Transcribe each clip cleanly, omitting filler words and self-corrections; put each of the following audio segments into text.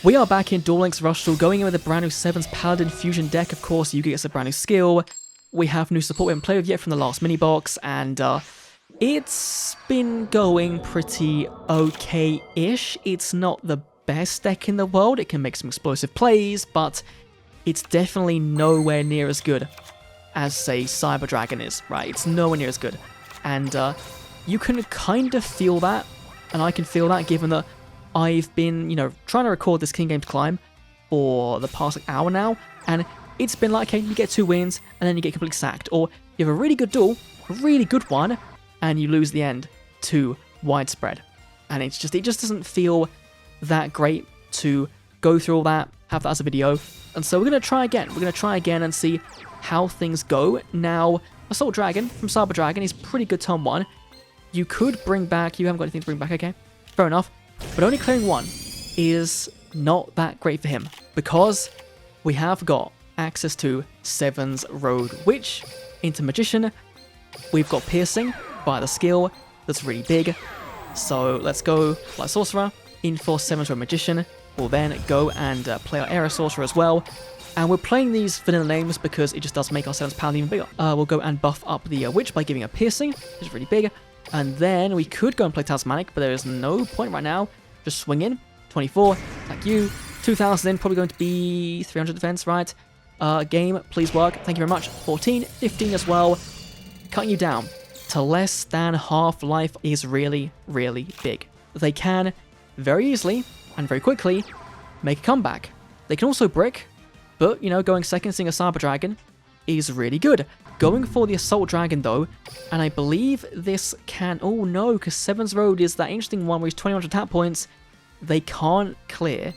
We are back in Duel Links Rush Duel, going in with a brand new Sevens Paladin Fusion deck. Of course, Yuga gets a brand new skill. We have new support we haven't played with yet from the last mini box, and it's been going pretty okay-ish. It's not the best deck in the world. It can make some explosive plays, but it's definitely nowhere near as good as, say, Cyber Dragon is, right? It's nowhere near as good. And you can kind of feel that, and I can feel that given that I've been, trying to record this King Games Climb for the past hour now, and it's been like, okay, you get 2 wins, and then you get completely sacked. Or you have a really good duel, a really good one, and you lose the end to widespread. And it just doesn't feel that great to go through all that, have that as a video. And so we're going to try again. We're going to try again and see how things go. Now, Assault Dragon from Cyber Dragon is pretty good turn 1. You could bring back, you haven't got anything to bring back, okay, fair enough. But only clearing 1 is not that great for him, because we have got access to Sevens Road, which, into Magician, we've got Piercing by the skill that's really big. So let's go Light Sorcerer in for Sevens Road Magician. We'll then go and play our Air Sorcerer as well. And we're playing these vanilla names because it just does make our Sevens Paladin even bigger. We'll go and buff up the Witch by giving her Piercing, which is really big. And then we could go and play Talismanic, but there is no point right now. Just swing in. 24, like you. 2,000 in, probably going to be 300 defense, right? Game, please work. Thank you very much. 14, 15 as well. Cutting you down to less than half life is really, really big. They can very easily and very quickly make a comeback. They can also brick, but, going second, seeing a Cyber Dragon is really good. Going for the Assault Dragon, though, and I believe this can... Oh, no, because Sevens Road is that interesting one where he's 2,100 tap points. They can't clear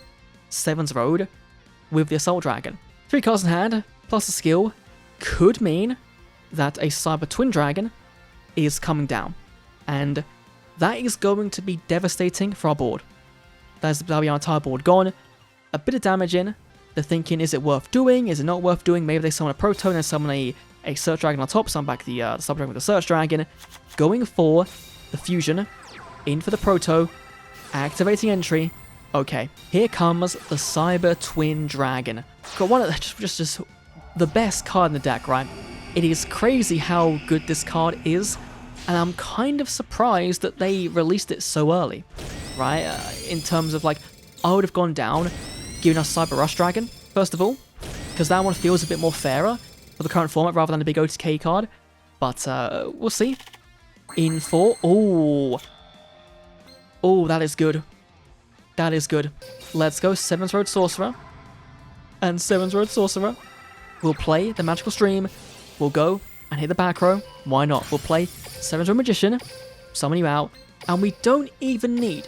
Sevens Road with the Assault Dragon. 3 cards in hand, plus a skill, could mean that a Cyber Twin Dragon is coming down. And that is going to be devastating for our board. That'll be our entire board gone. A bit of damage in. They're thinking, is it worth doing? Is it not worth doing? Maybe they summon a Proto and then summon a Search Dragon on top. Summon back the Cyber Dragon with the Search Dragon. Going for the Fusion. In for the Proto. Activating entry. Okay, here comes the Cyber Twin Dragon. Got one of just the best card in the deck, right? It is crazy how good this card is, and I'm kind of surprised that they released it so early, right? In terms of, like, I would have gone down, giving us Cyber Rush Dragon, first of all, because that one feels a bit more fairer for the current format rather than a big OTK card, but we'll see. In for... Oh, that is good. That is good. Let's go Sevens Road Sorcerer. And Sevens Road Sorcerer. We'll play the Magical Stream. We'll go and hit the back row. Why not? We'll play Sevens Road Magician. Summon you out. And we don't even need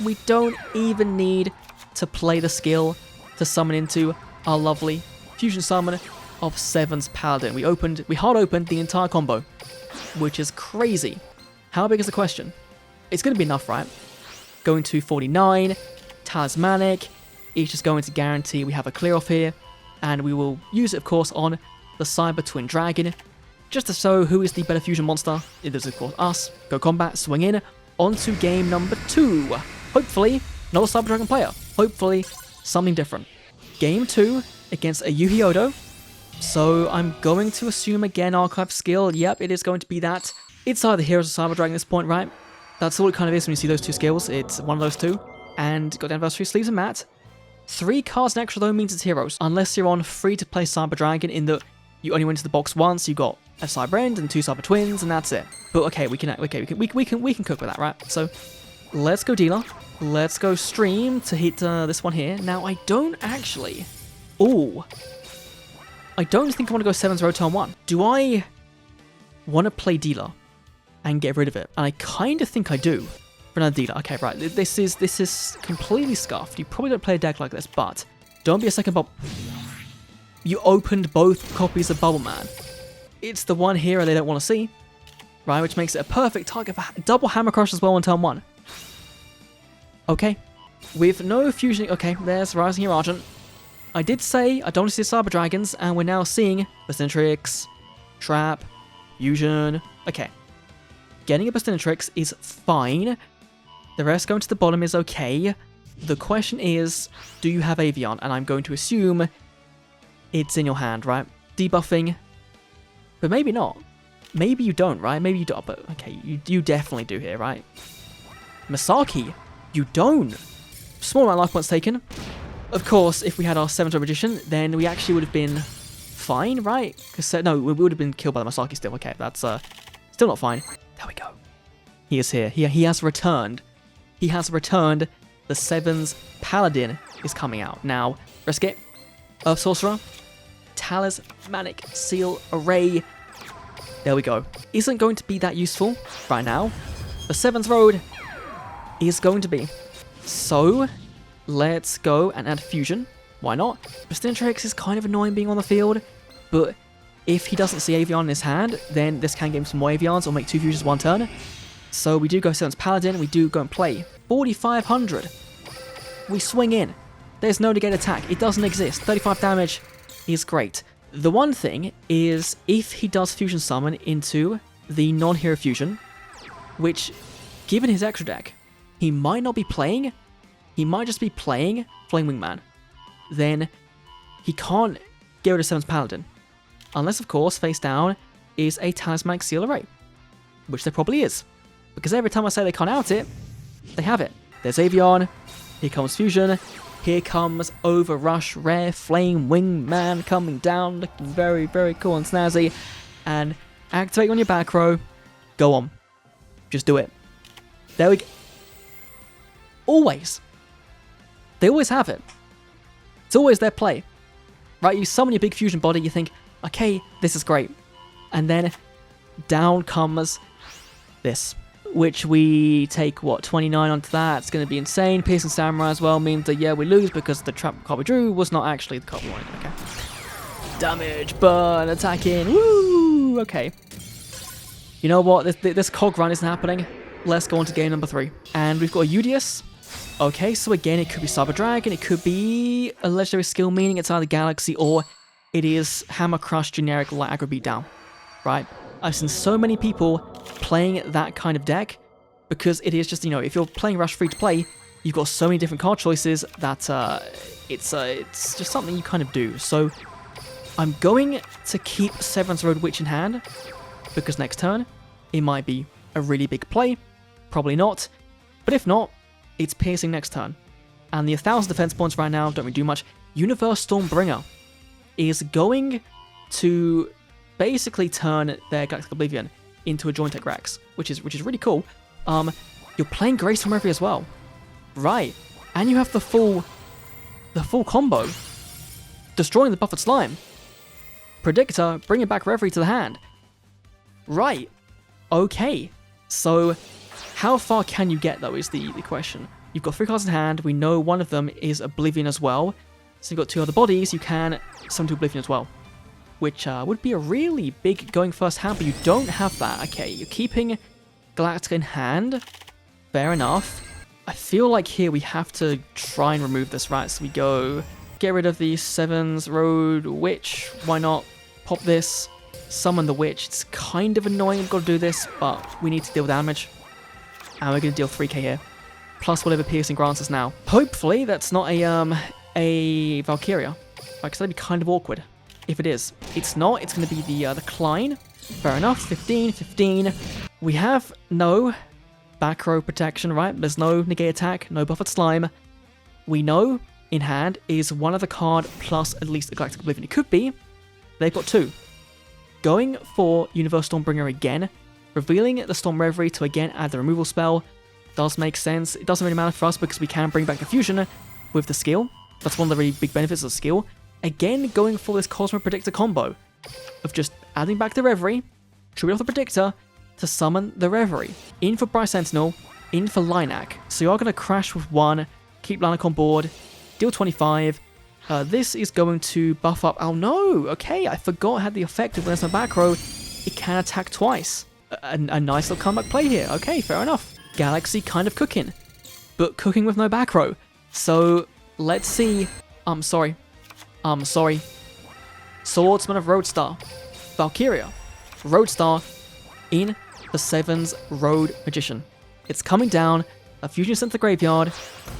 to play the skill to summon into our lovely Fusion Summon of Sevens Paladin. We hard opened the entire combo, which is crazy. How big is the question? It's going to be enough, right? Going to 49, Talismanic, it's just going to guarantee we have a clear off here, and we will use it, of course, on the Cyber Twin Dragon, just to show who is the better fusion monster. It is, of course, us. Go combat, swing in, on to game number 2. Hopefully, not a Cyber Dragon player. Hopefully, something different. Game 2 against a Yu-Gi-Oh! So I'm going to assume again Archive skill. Yep, it is going to be that. It's either Heroes or Cyber Dragon at this point, right? That's all it kind of is when you see those 2 skills. It's one of those 2. And got the Anniversary Sleeves and Mat. 3 cards and extra though means it's Heroes. Unless you're on free-to-play Cyber Dragon in that you only went to the box once, you got a Cyber End and 2 Cyber Twins, and that's it. But okay, we can cook with that, right? So let's go Dealer. Let's go Stream to hit this one here. Now I don't actually... I don't think I want to go Sevens Road turn 1. Do I want to play Dealer and get rid of it? And I kind of think I do. For another Dealer. Okay, right. This is completely scuffed. You probably don't play a deck like this, but don't be a second You opened both copies of Bubble Man. It's the one hero they don't want to see, right? Which makes it a perfect target for double Hammer Crush as well on turn 1. Okay. With no fusion... Okay, there's Rising Here Argent. I did say I don't want to see Cyber Dragons, and we're now seeing Bestinatrix, Trap, Fusion. Okay. Getting a Bestinatrix is fine. The rest going to the bottom is okay. The question is, do you have Avion? And I'm going to assume it's in your hand, right? Debuffing, but maybe not. Maybe you don't, right? Maybe you don't, but okay, you definitely do here, right? Masaki, you don't. Small amount of life points taken. Of course, if we had our 7th Magician, then we actually would have been fine, right? Because no, we would have been killed by the Masaki still. Okay, that's still not fine. There we go. He is here. He has returned. He has returned. The Sevens Paladin is coming out. Now, risk it. Earth Sorcerer. Talismanic Seal Array. There we go. Isn't going to be that useful right now. The Sevens Road is going to be. So, let's go and add Fusion. Why not? Bastintrix is kind of annoying being on the field, but if he doesn't see Avion in his hand, then this can give him some more Avions or make 2 Fusions 1 turn. So we do go Sevens Paladin, we do go and play. 4,500. We swing in. There's no negate attack. It doesn't exist. 35 damage is great. The one thing is if he does Fusion Summon into the non-hero Fusion, which, given his extra deck, he might not be playing, he might just be playing Flame Wingman, then he can't get rid of Sevens Paladin. Unless, of course, face down is a Talismanic Seal Array, which there probably is. Because every time I say they can't out it, they have it. There's Avion, here comes Fusion, here comes Overrush Rare Flame Wingman coming down, looking very, very cool and snazzy. And activate on your back row, go on. Just do it. There we go. Always. They always have it. It's always their play. Right, you summon your big fusion body, you think, okay, this is great. And then down comes this, which we take, what, 29 onto that. It's going to be insane. Piercing Samurai as well means that, yeah, we lose because the trap card we drew was not actually the card we wanted. Okay. Damage, burn, attacking. Woo! Okay. You know what? This cog run isn't happening. Let's go on to game number 3. And we've got a Udius. Okay, so again, it could be Cyber Dragon, it could be a legendary skill, meaning it's either Galaxy or it is Hammer Crush generic light aggro beatdown, right? I've seen so many people playing that kind of deck because it is just, you know, if you're playing Rush free to play, you've got so many different card choices that it's just something you kind of do. So I'm going to keep Severance Road Witch in hand because next turn it might be a really big play, probably not, but if not, it's piercing next turn. And the 1,000 defense points right now don't really do much. Universe Stormbringer is going to basically turn their Galactic Oblivion into a Joint Tech Rex, which is really cool. You're playing Grace from Reverie as well. Right. And you have the full combo. Destroying the Buffered Slime. Predictor, bringing back Reverie to the hand. Right. Okay. So how far can you get, though, is the question. You've got 3 cards in hand. We know one of them is Oblivion as well. So you've got 2 other bodies. You can summon to Oblivion as well, which would be a really big going first hand, but you don't have that. Okay, you're keeping Galactica in hand. Fair enough. I feel like here we have to try and remove this, right? So we go get rid of the Sevens Road Witch. Why not pop this, summon the Witch? It's kind of annoying we've got to do this, but we need to deal damage. And we're going to deal 3k here, plus whatever piercing grants us now. Hopefully that's not a Valkyria, right? Because that'd be kind of awkward if it is. It's not. It's going to be the Klein. Fair enough. 15, 15. We have no back row protection, right? There's no negate attack, no Buffered Slime. We know in hand is one other card plus at least a Galactic Oblivion. It could be they've got 2. Going for Universe Stormbringer again. Revealing the Storm Reverie to again add the removal spell does make sense. It doesn't really matter for us because we can bring back the fusion with the skill. That's one of the really big benefits of the skill. Again, going for this Cosmo Predictor combo of just adding back the Reverie, tripping off the Predictor to summon the Reverie. In for Bright Sentinel, in for Lilac. So you are going to crash with 1, keep Lilac on board, deal 25. This is going to buff up. Oh no! Okay, I forgot it had the effect of when there's no back row, it can attack twice. A nice little comeback play here. Okay, fair enough. Galaxy kind of cooking, but cooking with no back row. So let's see. I'm sorry. Swordsman of Roadstar. Valkyria. Roadstar in the Sevens Road Magician. It's coming down. A fusion sent to the graveyard.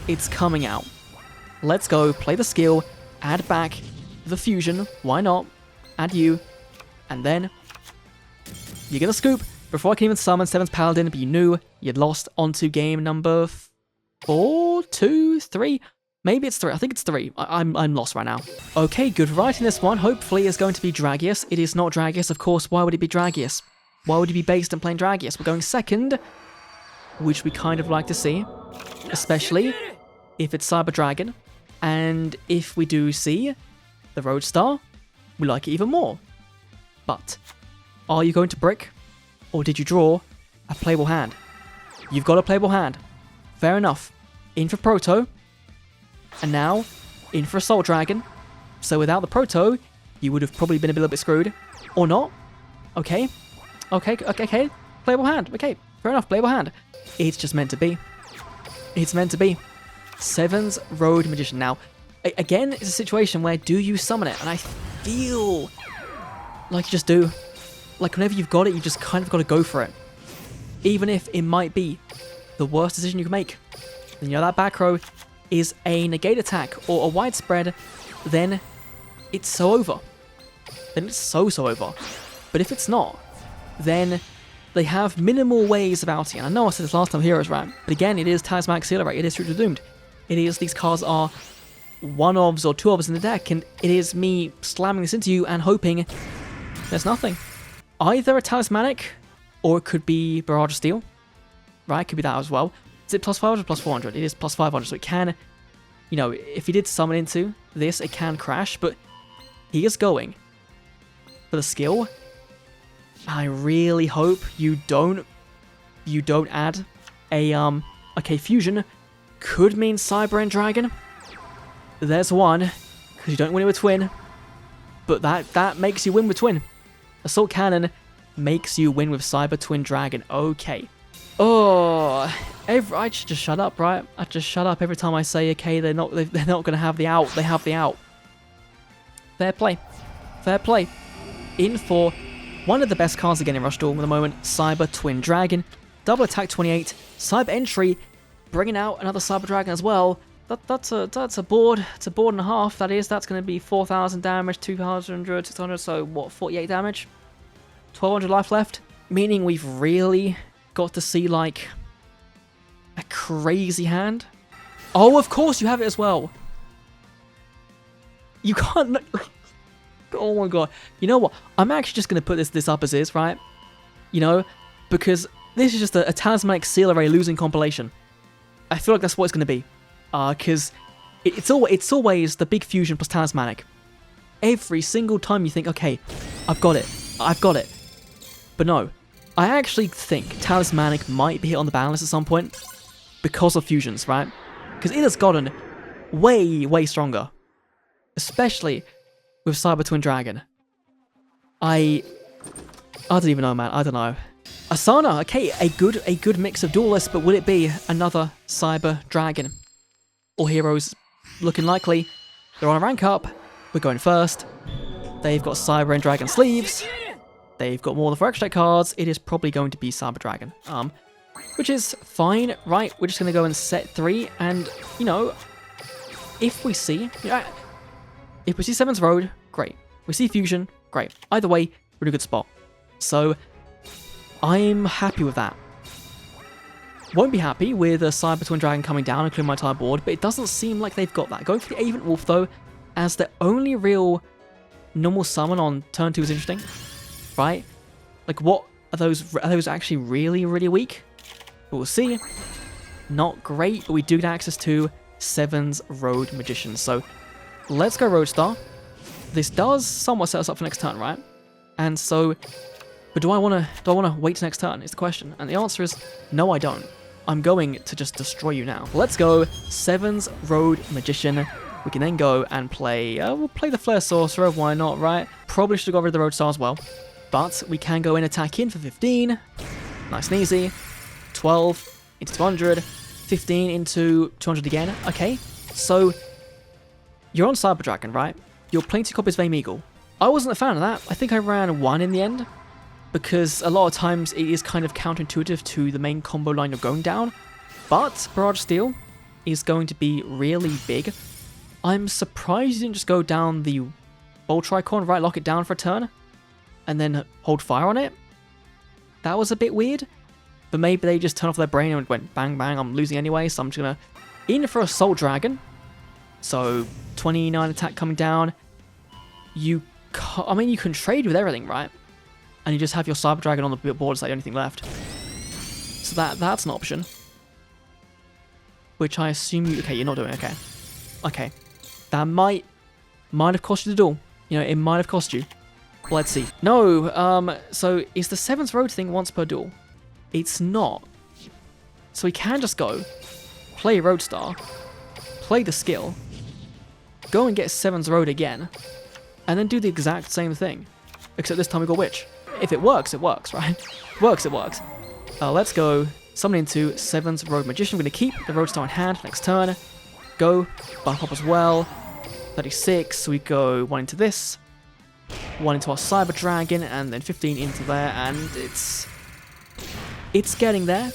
It's coming out. Let's go. Play the skill. Add back the fusion. Why not? Add you. And then you're going to scoop. Before I can even summon Sevens Paladin, but you knew you'd lost onto game number 4, 2, 3. Maybe it's 3. I think it's 3. I'm lost right now. Okay, good variety in this one. Hopefully it's going to be Dragius. It is not Dragius, of course. Why would it be Dragius? Why would it be based on playing Dragius? We're going second, which we kind of like to see, especially if it's Cyber Dragon. And if we do see the Roadstar, we like it even more. But are you going to brick? Or did you draw a playable hand? You've got a playable hand. Fair enough. In for Proto. And now, in for Assault Dragon. So without the Proto, you would have probably been a little bit screwed. Or not. Okay. Okay. Playable hand. Okay. Fair enough. Playable hand. It's just meant to be. It's meant to be. Sevens Road Magician. Now, again, it's a situation where do you summon it? And I feel like you just do. Like, whenever you've got it, you just kind of got to go for it. Even if it might be the worst decision you can make. And you know that back row is a negate attack or a widespread, then it's so over. Then it's so over. But if it's not, then they have minimal ways about it. And I know I said this last time, Heroes Ram, but again, it is Talismanic Accelerate, it is Truth Doomed. It is, these cards are one-ofs or two-ofs in the deck, and it is me slamming this into you and hoping there's nothing. Either a Talismanic, or it could be Barrage of Steel, right? It could be that as well. Is it plus 500, plus 400? It is plus 500, so it can, you know, if he did summon into this, it can crash, but he is going for the skill. I really hope you don't add a, okay, Fusion could mean Cyber and Dragon. There's one, because you don't win it with Twin, but that makes you win with Twin. Assault Cannon makes you win with Cyber Twin Dragon. Okay. Oh, I should just shut up, right? I just shut up every time I say, okay, they're not going to have the out. They have the out. Fair play. Fair play. In for one of the best cards again in Rush Duel at the moment, Cyber Twin Dragon. Double attack 28. Cyber entry, bringing out another Cyber Dragon as well. That's a board. It's a board and a half. That is. That's going to be 4,000 damage, 200, 600. So what? 48 damage. 1,200 life left. Meaning we've really got to see like a crazy hand. Oh, of course you have it as well. You can't. Oh my god. You know what? I'm actually just going to put this up as is, right? You know, because this is just a Talismanic Seal Array losing compilation. I feel like that's what it's going to be. Because it's always the big fusion plus Talismanic. Every single time you think, okay, I've got it. But no, I actually think Talismanic might be hit on the ban list at some point because of fusions, right? Because it has gotten way, way stronger. Especially with Cyber Twin Dragon. I don't even know, man. I don't know. Asana, okay, a good mix of duelists, but will it be another Cyber Dragon? Or Heroes looking likely. They're on a rank up. We're going first. They've got Cyber and Dragon sleeves. They've got more than 4 extra cards. It is probably going to be Cyber Dragon. Which is fine, right? We're just going to go and set 3. And, you know, if we see Sevens Road, great. We see Fusion, great. Either way, we're in a good spot. So, I'm happy with that. Won't be happy with a Cyber Twin Dragon coming down and clearing my entire board, but it doesn't seem like they've got that. Going for the Avent Wolf, though, as the only real normal summon on turn 2 is interesting, right? Like, what are those? Are those actually really, really weak? But we'll see. Not great, but we do get access to Sevens Road Magician. So, let's go Roadstar. This does somewhat set us up for next turn, right? And so, but do I want to wait till next turn is the question. And the answer is, no, I don't. I'm going to just destroy you now. Let's go Sevens Road Magician. We can then go and play, we'll play the Flare Sorcerer, why not, right? Probably should have got rid of the Roadstar as well. But we can go and attack in for 15. Nice and easy. 12 into 200. 15 into 200 again. Okay, so you're on Cyber Dragon, right? You're playing 2 copies of Aim Eagle. I wasn't a fan of that. I think I ran 1 in the end, because a lot of times it is kind of counterintuitive to the main combo line you're going down. But Barrage Steel is going to be really big. I'm surprised you didn't just go down the Bolt Tricorn, right? Lock it down for a turn, and then hold fire on it. That was a bit weird. But maybe they just turned off their brain and went, bang, bang, I'm losing anyway, so I'm just going to... In for Assault Dragon. So, 29 attack coming down. You can trade with everything, right? And you just have your Cyber Dragon on the board, it's like the only thing left. So that's an option. Which I assume you... Okay, you're not doing okay. Okay. That might have cost you the duel. You know, it might have cost you. Well, let's see. No, so is the 7th road thing once per duel? It's not. So we can just go, play Roadstar, play the skill, go and get 7's Road again, and then do the exact same thing. Except this time we got Witch. If it works, right? Works, it works. Let's go summon into 7's Road Magician. We're going to keep the Roadstar in hand next turn. Go, buff up as well. 36, so we go 1 into this, 1 into our Cyber Dragon, and then 15 into there, and it's getting there.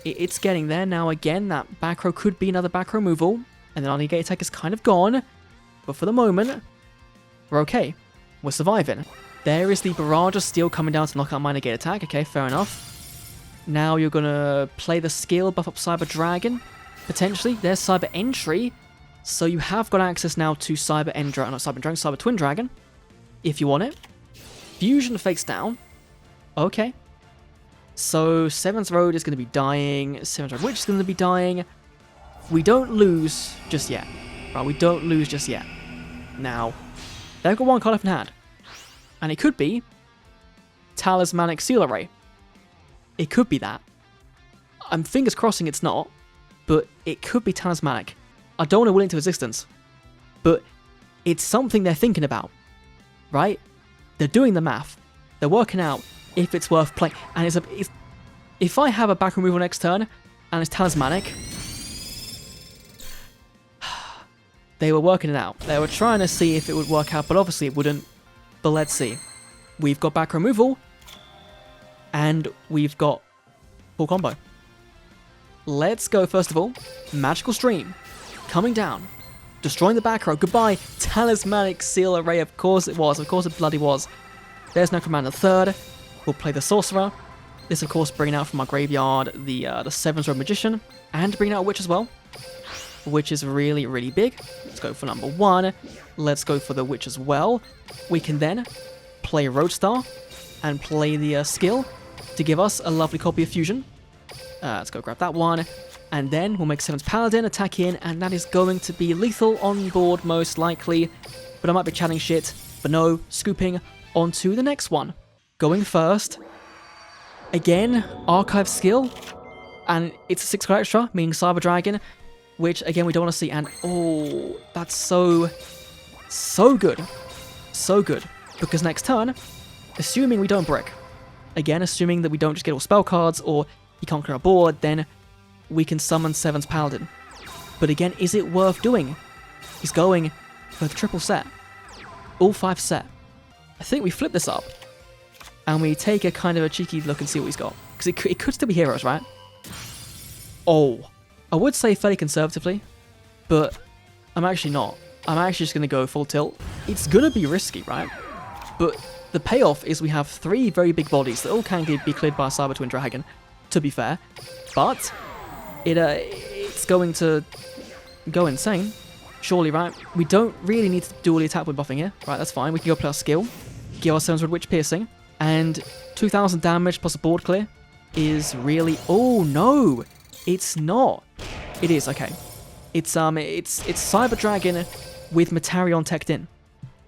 It's getting there. Now again, that back row could be another back row removal, and then our negate attack is kind of gone, but for the moment, we're okay. We're surviving. There is the Barrage of Steel coming down to knock out my negate attack. Okay, fair enough. Now you're going to play the skill, buff up Cyber Dragon, potentially. There's Cyber Entry, so you have got access now to Cyber Twin Dragon, if you want it. Fusion Face down. Okay. So 7's Road is going to be dying. 7's Road Witch is going to be dying. We don't lose just yet. Right, we don't lose just yet. Now, they've got 1 card left in hand. And it could be Talismanic Seal Array. It could be that. I'm fingers crossing it's not, but it could be Talismanic. I don't want to will into existence, but it's something they're thinking about, right? They're doing the math. They're working out if it's worth playing. And if I have a back removal next turn and it's Talismanic, they were working it out. They were trying to see if it would work out, but obviously it wouldn't. But let's see. We've got back removal, and we've got full combo. Let's go, first of all. Magical Stream. Coming down. Destroying the back row. Goodbye. Talismanic Seal Array. Of course it was. Of course it bloody was. There's no command the 3rd. We'll play the Sorcerer. This, of course, bringing out from our graveyard the 7's Road Magician. And bringing out a Witch as well. Which is really, really big. Let's go for number 1. Let's go for the Witch as well. We can then play Roadstar and play the skill to give us a lovely copy of Fusion. Let's go grab that one. And then we'll make 7's Paladin attack in, and that is going to be lethal on board most likely. But I might be chatting shit. But no, scooping onto the next one. Going first. Again, Archive skill. And it's a 6 card extra, meaning Cyber Dragon. Which, again, we don't want to see. And, oh, that's so good. So good. Because next turn, assuming we don't brick. Again, assuming that we don't just get all spell cards, or he can't clear our board, then we can summon 7's Paladin. But again, is it worth doing? He's going for the triple set. All 5 set. I think we flip this up, and we take a kind of a cheeky look and see what he's got. Because it could still be heroes, right? Oh. I would say fairly conservatively, but I'm actually not. I'm actually just going to go full tilt. It's going to be risky, right? But the payoff is we have 3 very big bodies that all can be cleared by a Cyber Twin Dragon, to be fair. But it's going to go insane, surely, right? We don't really need to do all the attack with buffing here. Right, that's fine. We can go play our skill, give our 7's Road Witch Piercing, and 2,000 damage plus a board clear is really... Oh, no! It's not. It is, okay. It's Cyber Dragon with Metarion teched in,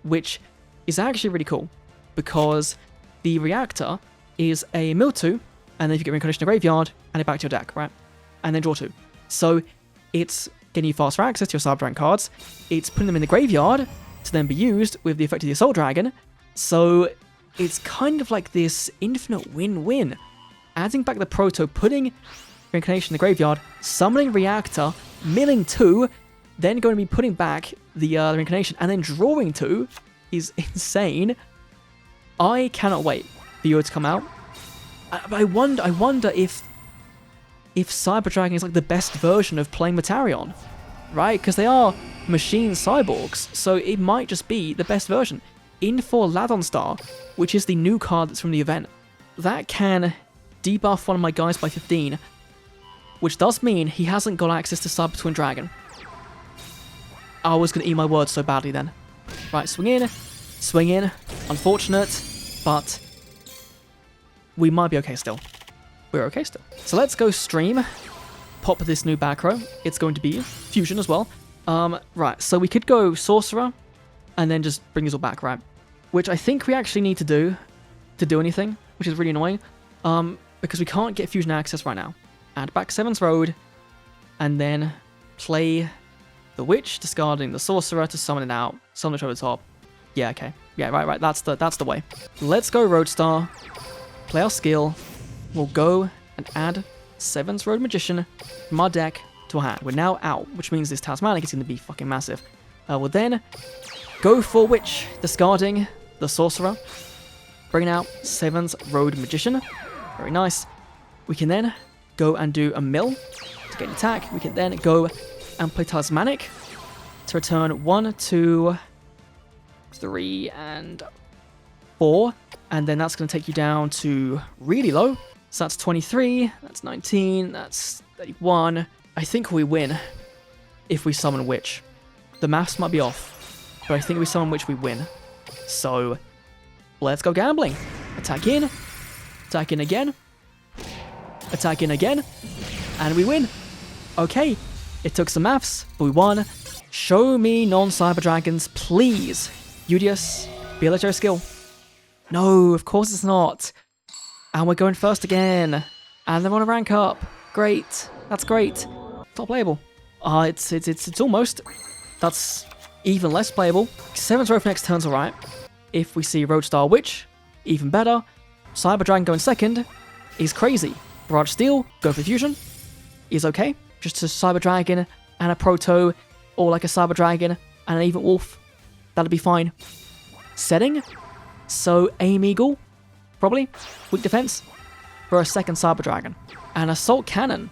which is actually really cool because the reactor is a mill 2, and then if you get reincarnation in the graveyard, and it back to your deck, right? And then draw 2. So it's getting you faster access to your Cyber Dragon cards. It's putting them in the graveyard to then be used with the effect of the Assault Dragon. So it's kind of like this infinite win-win. Adding back the Proto, putting Reincarnation in the graveyard, summoning Reactor, milling 2, then going to be putting back the Reincarnation, and then drawing 2 is insane. I cannot wait for Yoda to come out. I wonder if if Cyber Dragon is like the best version of playing Metarion, right? Because they are machine cyborgs, so it might just be the best version. In for Ladon Star, which is the new card that's from the event, that can debuff one of my guys by 15, which does mean he hasn't got access to Cyber Twin Dragon. I was going to eat my words so badly then. Right, swing in. Unfortunate, but we might be okay still. We're okay still. So let's go stream. Pop this new back row. It's going to be Fusion as well. Right, so we could go Sorcerer and then just bring these all back, right? Which I think we actually need to do anything, which is really annoying. Because we can't get Fusion access right now. Add back Sevens Road, and then play the Witch, discarding the Sorcerer to summon it out, summon it over the top. Yeah, okay. Yeah, right, that's the way. Let's go Roadstar, play our skill, we'll go and add Sevens Road Magician from our deck to our hand. We're now out, which means this Talismanic is going to be fucking massive. We'll then go for Witch, discarding the Sorcerer, bringing out Sevens Road Magician. Very nice. We can then go and do a mill to get an attack. We can then go and play Talismanic to return 1, 2, 3, and 4. And then that's going to take you down to really low. So that's 23, that's 19, that's 31. I think we win if we summon Witch. The maths might be off, but I think if we summon Witch, we win. So let's go gambling. Attack in again. Attack in again. And we win. Okay. It took some maths, but we won. Show me non-Cyber Dragons, please. UGA'S, be a legendary skill. No, of course it's not. And we're going first again. And they're on a rank up. Great. That's great. Not playable. It's almost. That's even less playable. Sevens Road for next turn's alright. If we see Roadstar Witch, even better. Cyber Dragon going second is crazy. Barrage Steel, go for Fusion, is okay. Just a Cyber Dragon and a Proto, or like a Cyber Dragon and an Even Wolf. That'll be fine. Setting, so Aim Eagle, probably. Weak defense for a second Cyber Dragon. And Assault Cannon.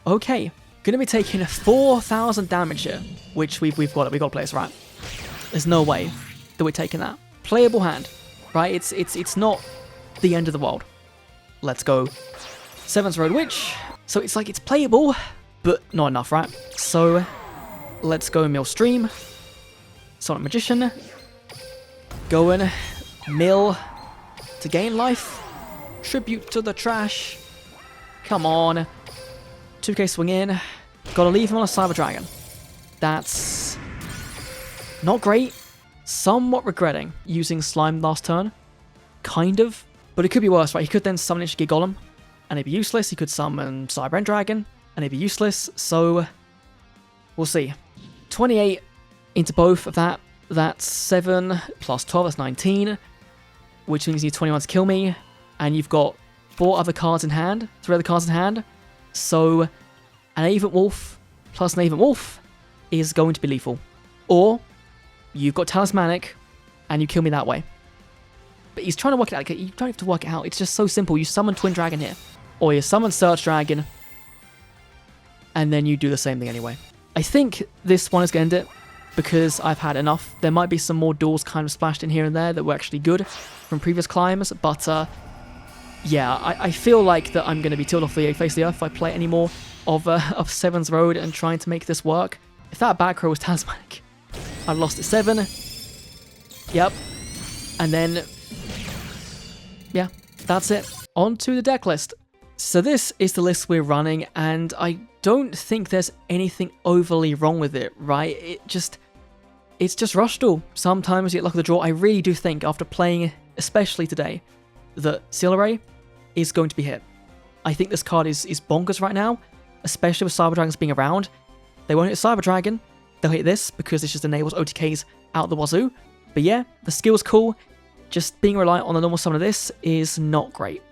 Okay. Gonna be taking 4,000 damage here, which we've got it. We've got to play this right. There's no way that we're taking that. Playable hand, right? It's not the end of the world. Let's go. Sevens Road Witch. So it's like it's playable, but not enough, right? So let's go Mill Stream. Sonic Magician. Going Mill to gain life. Tribute to the trash. Come on. 2k swing in. Gotta leave him on a Cyber Dragon. That's not great. Somewhat regretting using Slime last turn. Kind of. But it could be worse, right? He could then summon Ishiki Golem, and it'd be useless. He could summon Cyber End Dragon, and it'd be useless. So, we'll see. 28 into both of that. That's 7 plus 12, that's 19. Which means you need 21 to kill me. And you've got 4 other cards in hand. 3 other cards in hand. So, an Aven Wolf plus an Aven Wolf is going to be lethal. Or, you've got Talismanic, and you kill me that way. But he's trying to work it out. You don't have to work it out. It's just so simple. You summon Twin Dragon here. Or you summon Search Dragon. And then you do the same thing anyway. I think this one is going to end it. Because I've had enough. There might be some more duels kind of splashed in here and there that were actually good from previous climbs. But, yeah, I feel like that I'm going to be tilted off the face of the earth if I play any more of Sevens Road and trying to make this work. If that back row was Talismanic, I've lost at 7. Yep. And then, yeah, that's it. On to the deck list. So this is the list we're running, and I don't think there's anything overly wrong with it, right? It's just Rush Duel. Sometimes you get luck of the draw. I really do think, after playing, especially today, that Seal Array is going to be hit. I think this card is bonkers right now, especially with Cyber Dragons being around. They won't hit Cyber Dragon. They'll hit this because this just enables OTKs out the wazoo. But yeah, the skill's cool. Just being reliant on the normal summon of this is not great.